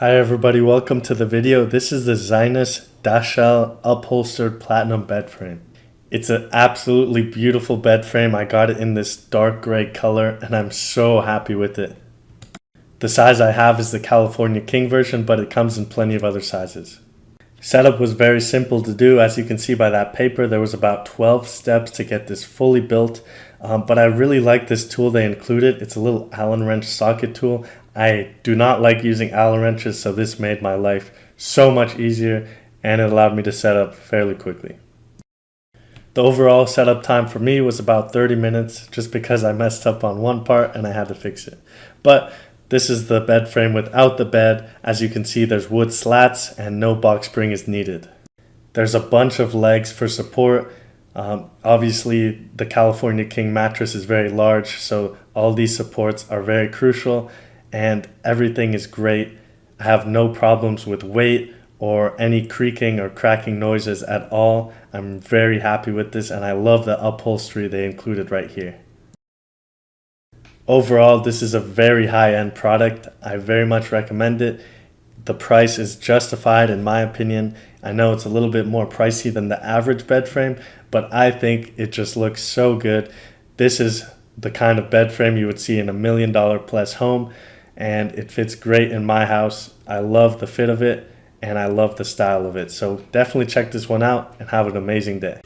Hi everybody, welcome to the video. This is the Zinus Dachelle Upholstered Platinum bed frame. It's an absolutely beautiful bed frame. I got it in this dark gray color and I'm so happy with it. The size I have is the California King version, but it comes in plenty of other sizes. Setup was very simple to do. As you can see by that paper, there was about 12 steps to get this fully built. But I really like this tool they included. It's a little Allen wrench socket tool. I do not like using Allen wrenches, so this made my life so much easier and it allowed me to set up fairly quickly. The overall setup time for me was about 30 minutes just because I messed up on one part and I had to fix it. But this is the bed frame without the bed. As you can see, there's wood slats and no box spring is needed. There's a bunch of legs for support. Obviously, the California King mattress is very large, so all these supports are very crucial and everything is great. I have no problems with weight or any creaking or cracking noises at all. I'm very happy with this and I love the upholstery they included right here. Overall, this is a very high-end product. I very much recommend it. The price is justified in my opinion. I know it's a little bit more pricey than the average bed frame, but I think it just looks so good. This is the kind of bed frame you would see in $1 million plus home, and it fits great in my house. I love the fit of it and I love the style of it. So definitely check this one out and have an amazing day.